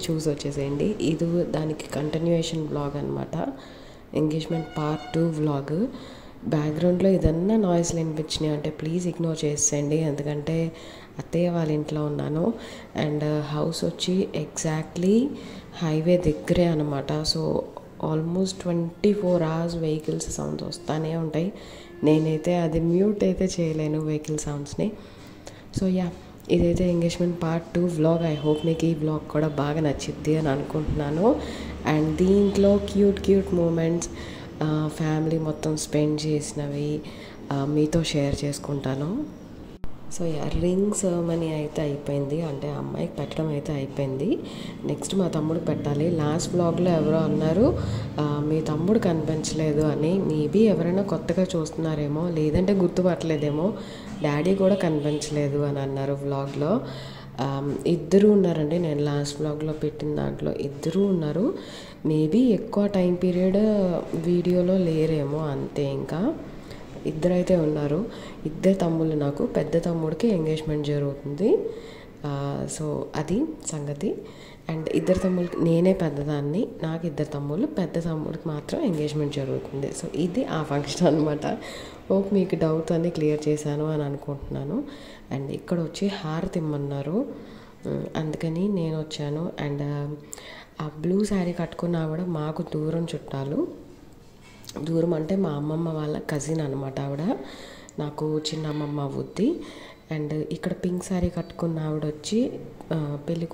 చూసి వచ్చేసేయండి. ఇది దానికి కంటిన్యూయేషన్ వ్లాగ్ అనమాట. Engagement part 2 vlog. బ్యాక్గ్రౌండ్లో ఏదన్నా నాయిస్లు వినిపించినాయి అంటే ప్లీజ్ ఇగ్నోర్ చేసేయండి, ఎందుకంటే అత్తయ్య వాళ్ళ ఇంట్లో ఉన్నాను. అండ్ హౌస్ వచ్చి ఎగ్జాక్ట్లీ హైవే దగ్గరే అనమాట. So almost 24 hours vehicles sounds వస్తూనే ఉంటాయి. నేనైతే అది మ్యూట్ అయితే చేయలేను వెహికల్ సౌండ్స్ని. సో ఇదైతే engagement part 2 vlog. I hope మీకు ఈ వ్లాగ్ కూడా బాగా నచ్చిద్ది అని అనుకుంటున్నాను. అండ్ దీంట్లో క్యూట్ మూమెంట్స్, ఫ్యామిలీ మొత్తం స్పెండ్ చేసినవి మీతో షేర్ చేసుకుంటాను. సో రింగ్ సెరమనీ అయితే అయిపోయింది, అంటే అమ్మాయికి పెట్టడం అయితే అయిపోయింది. నెక్స్ట్ మా తమ్ముడికి పెట్టాలి. లాస్ట్ బ్లాగ్లో ఎవరో అన్నారు మీ తమ్ముడు కనిపించలేదు అని. మేబీ ఎవరైనా కొత్తగా చూస్తున్నారేమో, లేదంటే గుర్తుపట్టలేదేమో. డాడీ కూడా కనిపించలేదు అని అన్నారు వ్లాగ్లో. ఇద్దరు ఉన్నారండి, నేను లాస్ట్ వ్లాగ్లో పెట్టిన దాంట్లో ఇద్దరు ఉన్నారు. మేబీ ఎక్కువ టైం పీరియడ్ వీడియోలో లేరేమో, అంతే. ఇంకా ఇద్దరైతే ఉన్నారు. ఇద్దరు తమ్ముళ్ళు నాకు. పెద్ద తమ్ముడికి ఎంగేజ్మెంట్ జరుగుతుంది. సో అది సంగతి. అండ్ ఇద్దరు తమ్ముళ్ళకి నేనే పెద్దదాన్ని, నాకు ఇద్దరు తమ్ముళ్ళు. పెద్ద తమ్ముడికి మాత్రం ఎంగేజ్మెంట్ జరుగుతుంది. సో ఇది ఆ ఫంక్షన్ అనమాట. హోప్ మీకు డౌట్ అన్నీ క్లియర్ చేశాను అని అనుకుంటున్నాను. అండ్ ఇక్కడ వచ్చి హారతి ఇమ్మన్నారు, అందుకని నేను వచ్చాను. అండ్ ఆ బ్లూ శారీ కట్టుకున్నా కూడా మాకు దూరం చుట్టాలు. దూరం అంటే మా అమ్మమ్మ వాళ్ళ కజిన్ అనమాట ఆవిడ, నాకు చిన్న అమ్మమ్మ అవుద్ది. అండ్ ఇక్కడ పింక్ శారీ కట్టుకున్న ఆవిడ వచ్చి పెళ్లి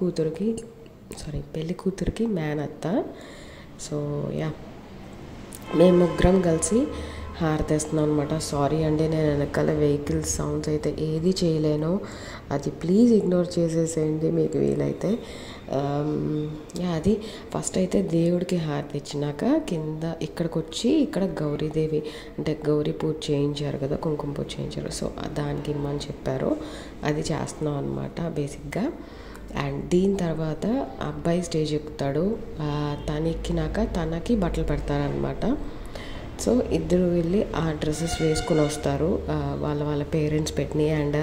కూతురికి మేనత్త. సో మేము ముగ్గురం కలిసి హారతేస్తున్నాం అనమాట. సారీ అండి, నేను వెనకాల వెహికల్ సౌండ్స్ అయితే ఏది చేయలేను, అది ప్లీజ్ ఇగ్నోర్ చేసేసేయండి మీకు వీలైతే. అది ఫస్ట్ అయితే దేవుడికి హారతి ఇచ్చినాక కింద ఇక్కడికి వచ్చి ఇక్కడ గౌరీదేవి అంటే గౌరీ పూజ చేయించారు కదా, కుంకుమ పూజ చేయించారు. సో దానికి ఇమ్మని చెప్పారు, అది చేస్తున్నాం అనమాట బేసిక్గా. అండ్ దీని తర్వాత అబ్బాయి స్టేజ్ ఎక్కుతాడు. తను ఎక్కినాక తనకి బట్టలు పెడతారనమాట. సో ఇద్దరు వెళ్ళి ఆ డ్రెస్సెస్ వేసుకుని వస్తారు, వాళ్ళ పేరెంట్స్ పెట్టినాయి. అండ్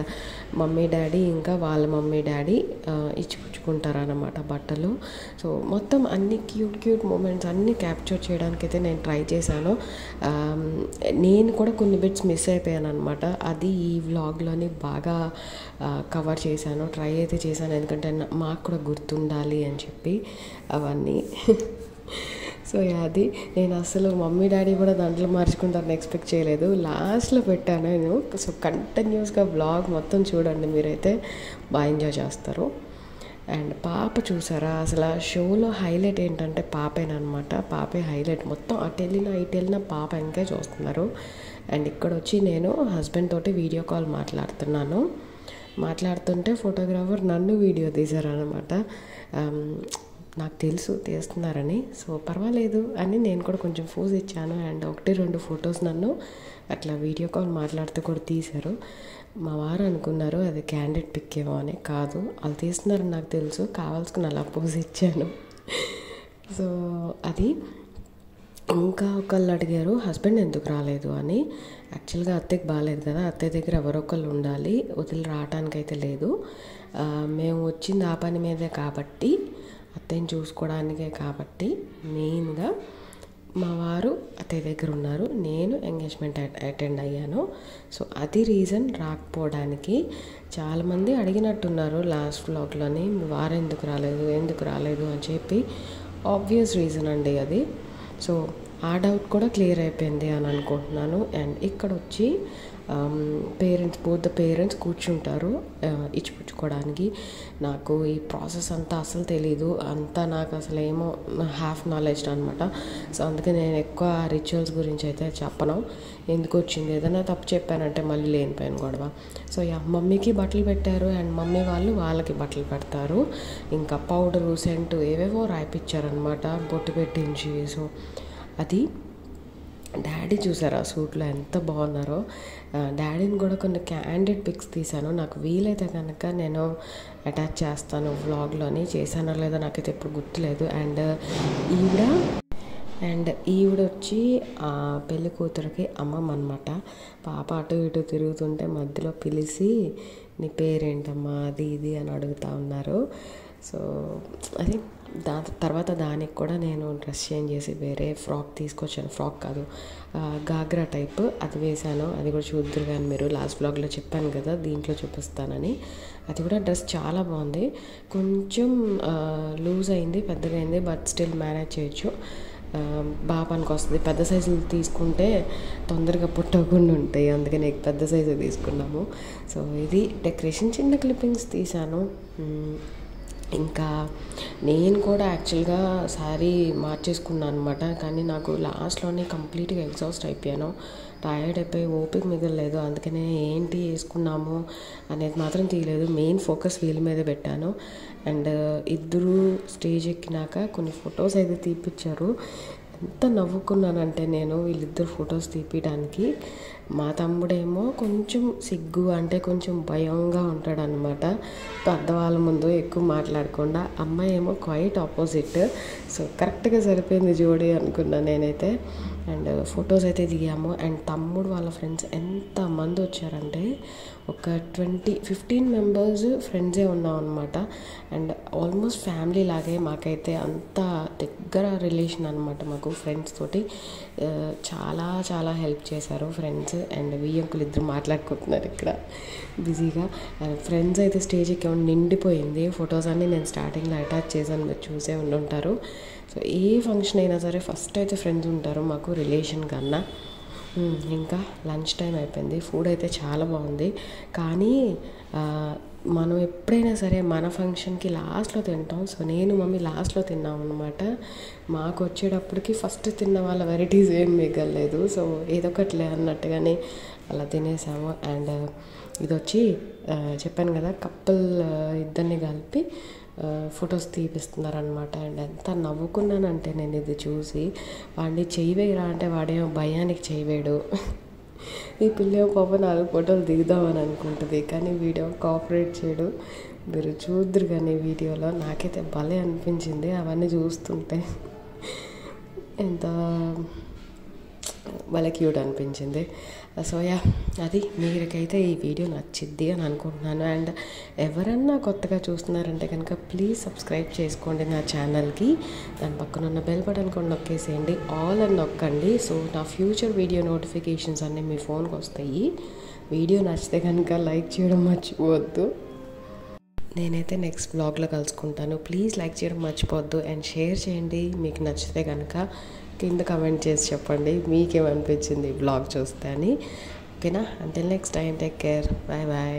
మమ్మీ డాడీ ఇంకా వాళ్ళ మమ్మీ డాడీ ఇచ్చిపుచ్చుకుంటారన్నమాట బట్టలు. సో మొత్తం అన్ని క్యూట్ మూమెంట్స్ అన్నీ క్యాప్చర్ చేయడానికైతే నేను ట్రై చేశాను. నేను కూడా కొన్ని బిట్స్ మిస్ అయిపోయాను అనమాట. అది ఈ వ్లాగ్లోని బాగా కవర్ చేశాను, ట్రై అయితే చేశాను, ఎందుకంటే మాకు కూడా గుర్తుండాలి అని చెప్పి అవన్నీ. సో అది నేను అసలు మమ్మీ డాడీ కూడా దాంట్లో మార్చుకుంటారని ఎక్స్పెక్ట్ చేయలేదు. లాస్ట్లో పెట్టాను నేను. సో కంటిన్యూస్గా వ్లాగ్ మొత్తం చూడండి, మీరైతే బాగా ఎంజాయ్ చేస్తారు. అండ్ పాప చూసారా, అసలు ఆ షోలో హైలైట్ ఏంటంటే పాపేనమాట. పాపే హైలైట్. మొత్తం అటు వెళ్ళినా ఇటు వెళ్ళినా పాప ఇంకే చూస్తున్నారు. అండ్ ఇక్కడ వచ్చి నేను హస్బెండ్ తోటి వీడియో కాల్ మాట్లాడుతుంటే ఫోటోగ్రాఫర్ నన్ను వీడియో తీశారనమాట. నాకు తెలుసు తీస్తున్నారని, సో పర్వాలేదు అని నేను కూడా కొంచెం ఫోజ్ ఇచ్చాను. అండ్ 1-2 ఫొటోస్ నన్ను అట్లా వీడియో కాల్ మాట్లాడుతూ కూడా తీశారు. మా వారు అనుకున్నారు అది క్యాండిడేట్ పిక్ ఏమో అని. కాదు, వాళ్ళు తీస్తున్నారని నాకు తెలుసు, కావాల్సుకుని అలా పోజ్ ఇచ్చాను. సో అది. ఇంకా ఒకళ్ళు అడిగారు హస్బెండ్ ఎందుకు రాలేదు అని. యాక్చువల్గా అత్తయ్యకి బాగాలేదు కదా, అత్తయ్య దగ్గర ఎవరొకళ్ళు ఉండాలి, వదిలి రావటానికి అయితే లేదు. మేము వచ్చింది ఆ పని మీదే కాబట్టి, అత్తయ్యని చూసుకోవడానికే కాబట్టి మెయిన్గా మా వారు అత్తయ్య దగ్గర ఉన్నారు, నేను ఎంగేజ్మెంట్ అటెండ్ అయ్యాను. సో అది రీజన్ రాకపోవడానికి. చాలామంది అడిగినట్టున్నారు లాస్ట్ వ్లాగ్లోని, మీ వారు ఎందుకు రాలేదు అని చెప్పి. ఆబ్వియస్ రీజన్ అండి అది. సో ఆ డౌట్ కూడా క్లియర్ అయిపోయింది అని అనుకుంటున్నాను. అండ్ ఇక్కడ వచ్చి బోత్ పేరెంట్స్ కూర్చుంటారు ఇచ్చిపుచ్చుకోవడానికి. నాకు ఈ ప్రాసెస్ అంతా అసలు తెలీదు, అంతా నాకు అసలు ఏమో హాఫ్ నాలెడ్జ్ అనమాట. సో అందుకే నేను ఎక్కువ రిచువల్స్ గురించి అయితే చెప్పను. ఎందుకు వచ్చింది ఏదైనా తప్పు చెప్పానంటే మళ్ళీ లేనిపోయిన గొడవ. సో మమ్మీకి బట్టలు పెట్టారు అండ్ మమ్మీ వాళ్ళకి బట్టలు పెడతారు. ఇంకా పౌడరు సెంటు ఏవేవో రాయిపించారనమాట, బొట్టు పెట్టించి. సో అది. డాడీ చూసారా సూట్లో ఎంత బాగున్నారో. డాడీని కూడా కొన్ని క్యాండిడ్ పిక్స్ తీశాను, నాకు వీలైతే కనుక నేను అటాచ్ చేస్తాను వ్లాగ్లోని. చేశానో లేదో నాకైతే ఎప్పుడు గుర్తులేదు. అండ్ ఈవిడ వచ్చి పెళ్లి కూతురికి అమ్మమ్మ అనమాట. పాప అటు ఇటు తిరుగుతుంటే మధ్యలో పిలిచి నీ పేరేంటమ్మా అది ఇది అని అడుగుతూ ఉన్నారు. సో అది తర్వాత దానికి కూడా నేను డ్రెస్ చేంజ్ చేసి వేరే ఫ్రాక్ తీసుకొచ్చాను. ఫ్రాక్ కాదు, గాగ్రా టైప్, అది వేశాను. అది కూడా చూద్దరు కానీ మీరు లాస్ట్ వ్లాగ్లో చెప్పాను కదా, దీంట్లో చూపిస్తానని. అది కూడా డ్రెస్ చాలా బాగుంది. కొంచెం లూజ్ అయింది, పెద్దగా అయింది, బట్ స్టిల్ మేనేజ్ చేయొచ్చు. బాగా పనికి వస్తుంది. పెద్ద సైజులు తీసుకుంటే తొందరగా పుట్టకుండా ఉంటాయి, అందుకని పెద్ద సైజు తీసుకున్నాము. సో ఇది డెకరేషన్, చిన్న క్లిప్పింగ్స్ తీసాను. ఇంకా నేను కూడా యాక్చువల్గా శారీ మార్చేసుకున్నాను అనమాట. కానీ నాకు లాస్ట్లోనే కంప్లీట్గా ఎగ్జాస్ట్ అయిపోయాను, టైర్డ్ అయిపోయి ఓపిక మిగలలేదు. అందుకనే ఏంటి వేసుకున్నాము అనేది మాత్రం తీయలేదు, మెయిన్ ఫోకస్ వీళ్ళ మీద పెట్టాను. అండ్ ఇద్దరు స్టేజ్ ఎక్కినాక కొన్ని ఫొటోస్ అయితే తీపిచ్చారు. ఎంత నవ్వుకున్నానంటే నేను వీళ్ళిద్దరు ఫొటోస్ తీపియడానికి. మా తమ్ముడేమో కొంచెం సిగ్గు, అంటే కొంచెం భయంగా ఉంటాడనమాట పెద్దవాళ్ళ ముందు ఎక్కువ మాట్లాడకుండా. అమ్మాయి ఏమో క్వైట్ ఆపోజిట్. సో కరెక్ట్గా సరిపోయింది జోడీ అనుకున్నాను నేనైతే. అండ్ ఫొటోస్ అయితే దిగాము. అండ్ తమ్ముడు వాళ్ళ ఫ్రెండ్స్ ఎంతమంది వచ్చారంటే ఒక 15 మెంబర్స్ ఫ్రెండ్సే ఉన్నాం అనమాట. అండ్ ఆల్మోస్ట్ ఫ్యామిలీ లాగే మాకైతే, అంత దగ్గర రిలేషన్ అనమాట మాకు ఫ్రెండ్స్ తోటి. చాలా చాలా హెల్ప్ చేశారు ఫ్రెండ్స్. అండ్ వియ్యంకులు ఇద్దరు మాట్లాడుకుంటున్నారు ఇక్కడ బిజీగా. అండ్ ఫ్రెండ్స్ అయితే స్టేజ్ ఎక్కి నిండిపోయింది. ఫొటోస్ అన్నీ నేను స్టార్టింగ్లో అటాచ్ చేశాను, మీరు చూసే ఉండుంటారు. సో ఏ ఫంక్షన్ అయినా సరే ఫస్ట్ అయితే ఫ్రెండ్స్ ఉంటారు మాకు రిలేషన్ కన్నా. ఇంకా లంచ్ టైం అయిపోయింది. ఫుడ్ అయితే చాలా బాగుంది. కానీ మనం ఎప్పుడైనా సరే మన ఫంక్షన్కి లాస్ట్లో తింటాం. సో నేను మమ్మీ లాస్ట్లో తిన్నాం అనమాట. మాకు వచ్చేటప్పటికి ఫస్ట్ తిన్న వాళ్ళ వెరైటీస్ ఏం మిగలలేదు. సో ఏదో ఒకటిలే అన్నట్టుగానే అలా తినేసాము. అండ్ ఇది వచ్చి చెప్పాను కదా, కపుల్ ఇద్దరిని కలిపి ఫొటోస్ తీపిస్తున్నారనమాట. అండ్ ఎంత నవ్వుకున్నానంటే నేను ఇది చూసి, వాడిని చెయ్యి వేయరా అంటే వాడేమో భయానికి చెయ్యి వేయడు. ఈ పిల్ల పాప 4 ఫోటోలు దిగుదామని అనుకుంటుంది, కానీ వీడియో కోఆపరేట్ చేయడు. మీరు చూద్దరు కానీ వీడియోలో. నాకైతే భలే అనిపించింది అవన్నీ చూస్తుంటే, ఎంత భలే క్యూట్ అనిపించింది. సో యా, అది మీకైతే ఈ వీడియో నచ్చిద్ది అని అనుకుంటున్నాను. అండ్ ఎవరన్నా కొత్తగా చూస్తున్నారంటే కనుక ప్లీజ్ సబ్స్క్రైబ్ చేసుకోండి నా ఛానల్కి. దాని పక్కన ఉన్న బెల్ బటన్ కూడా నొక్కేసేయండి, ఆల్ అని నొక్కండి. సో నా ఫ్యూచర్ వీడియో నోటిఫికేషన్స్ అన్నీ మీ ఫోన్కి వస్తాయి. వీడియో నచ్చితే కనుక లైక్ చేయడం మర్చిపోవద్దు. నేనైతే నెక్స్ట్ బ్లాగ్లో కలుసుకుంటాను. ప్లీజ్ లైక్ చేయడం మర్చిపోవద్దు అండ్ షేర్ చేయండి మీకు నచ్చితే కనుక. కింద కమెంట్ చేసి చెప్పండి మీకేమనిపించింది బ్లాగ్ చూస్తే అని. ఓకేనా? Until next time, take care, bye bye.